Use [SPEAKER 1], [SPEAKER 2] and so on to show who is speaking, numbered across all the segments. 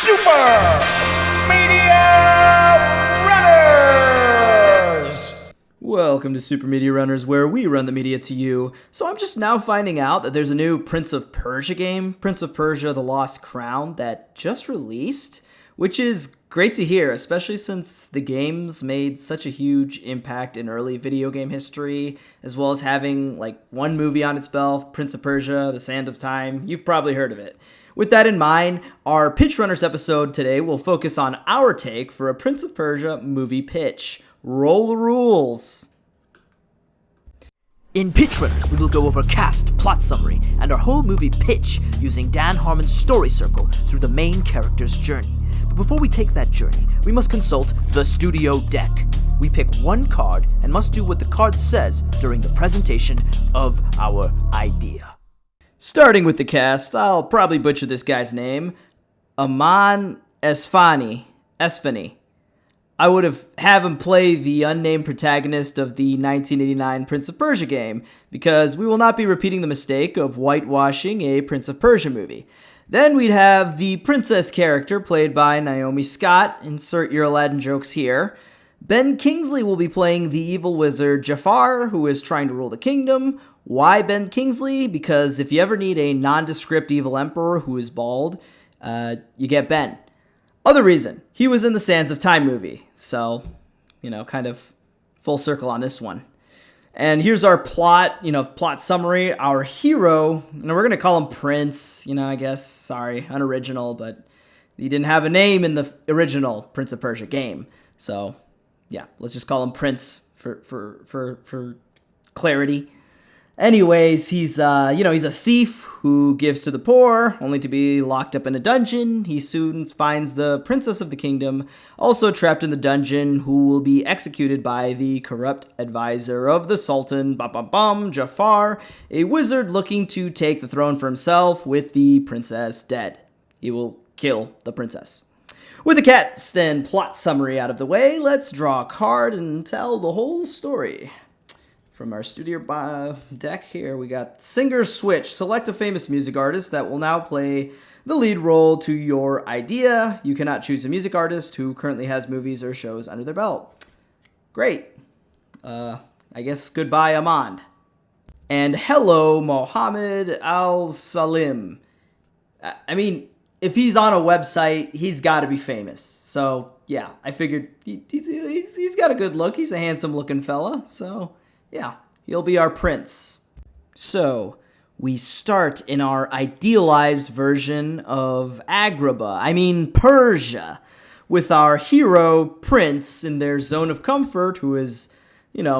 [SPEAKER 1] Super Media Runners!
[SPEAKER 2] Welcome to Super Media Runners, where we run the media to you. So I'm just now finding out that there's a new Prince of Persia game, Prince of Persia The Lost Crown, that just released, which is great to hear, especially since the game's made such a huge impact in early video game history, as well as having like one movie on its belt, Prince of Persia, The Sand of Time. You've probably heard of it. With that in mind, our Pitch Runners episode today will focus on our take for a Prince of Persia movie pitch. Roll the rules.
[SPEAKER 3] In Pitch Runners, we will go over cast, plot summary, and our whole movie pitch using Dan Harmon's story circle through the main character's journey. But before we take that journey, we must consult the studio deck. We pick one card and must do what the card says during the presentation of our idea.
[SPEAKER 2] Starting with the cast, I'll probably butcher this guy's name. Aman Esfani. I would have him play the unnamed protagonist of the 1989 Prince of Persia game, because we will not be repeating the mistake of whitewashing a Prince of Persia movie. Then we'd have the princess character played by Naomi Scott. Insert your Aladdin jokes here. Ben Kingsley will be playing the evil wizard Jafar, who is trying to rule the kingdom. Why Ben Kingsley? Because if you ever need a nondescript evil emperor who is bald, you get Ben. Other reason, he was in the Sands of Time movie, so, kind of full circle on this one. And here's our plot summary. Our hero, we're going to call him Prince, I guess, sorry, unoriginal, but he didn't have a name in the original Prince of Persia game. So, yeah, let's just call him Prince for clarity. Anyways, he's a thief who gives to the poor, only to be locked up in a dungeon. He soon finds the princess of the kingdom, also trapped in the dungeon, who will be executed by the corrupt advisor of the Sultan, Jafar, a wizard looking to take the throne for himself with the princess dead. He will kill the princess. With the cast and plot summary out of the way, let's draw a card and tell the whole story. From our studio deck here, we got Singer Switch. Select a famous music artist that will now play the lead role to your idea. You cannot choose a music artist who currently has movies or shows under their belt. Great. I guess goodbye, Amand. And hello, Mohammed Al-Salim. I mean, if he's on a website, he's got to be famous. So, yeah, I figured he's got a good look. He's a handsome-looking fella, so... yeah, he'll be our prince. So, we start in our idealized version of Persia, with our hero, Prince, in their zone of comfort, who is,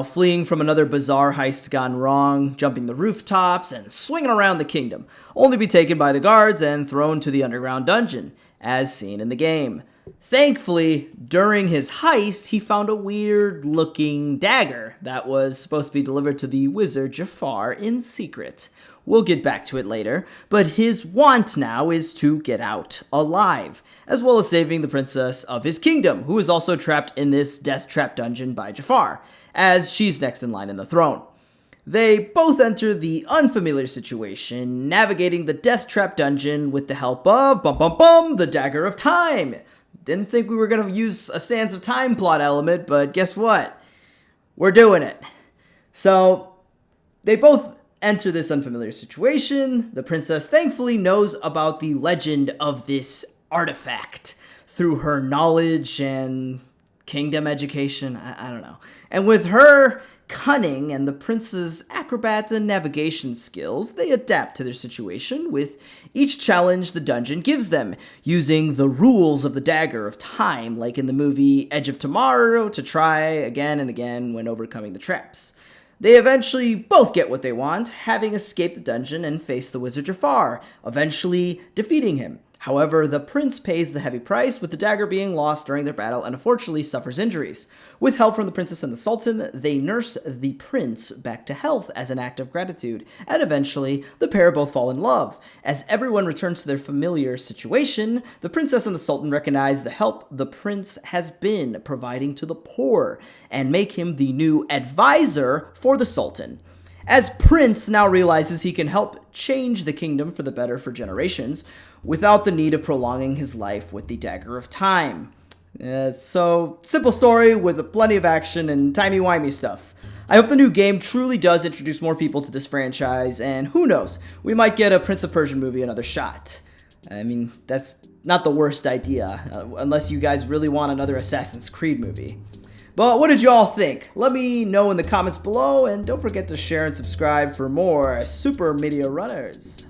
[SPEAKER 2] fleeing from another bizarre heist gone wrong, jumping the rooftops, and swinging around the kingdom, only to be taken by the guards and thrown to the underground dungeon, as seen in the game. Thankfully, during his heist, he found a weird-looking dagger that was supposed to be delivered to the wizard Jafar in secret. We'll get back to it later, but his want now is to get out alive, as well as saving the princess of his kingdom, who is also trapped in this death trap dungeon by Jafar, as she's next in line in the throne. They both enter the unfamiliar situation, navigating the death trap dungeon with the help of the Dagger of Time. Didn't think we were going to use a Sands of Time plot element, but guess what? We're doing it. So, they both enter this unfamiliar situation. The princess thankfully knows about the legend of this artifact through her knowledge and kingdom education. I don't know. And with her cunning and the prince's acrobat and navigation skills, they adapt to their situation with each challenge the dungeon gives them, using the rules of the Dagger of Time, like in the movie Edge of Tomorrow, to try again and again when overcoming the traps. They eventually both get what they want, having escaped the dungeon and face the wizard Jafar, eventually defeating him. However, the prince pays the heavy price, with the dagger being lost during their battle and unfortunately suffers injuries. With help from the princess and the sultan, they nurse the prince back to health as an act of gratitude, and eventually, the pair both fall in love. As everyone returns to their familiar situation, the princess and the sultan recognize the help the prince has been providing to the poor, and make him the new advisor for the sultan. As Prince now realizes he can help change the kingdom for the better for generations, without the need of prolonging his life with the Dagger of Time. So, simple story with plenty of action and timey-wimey stuff. I hope the new game truly does introduce more people to this franchise, and who knows, we might get a Prince of Persia movie another shot. I mean, that's not the worst idea, unless you guys really want another Assassin's Creed movie. But what did y'all think? Let me know in the comments below, and don't forget to share and subscribe for more Super Media Runners.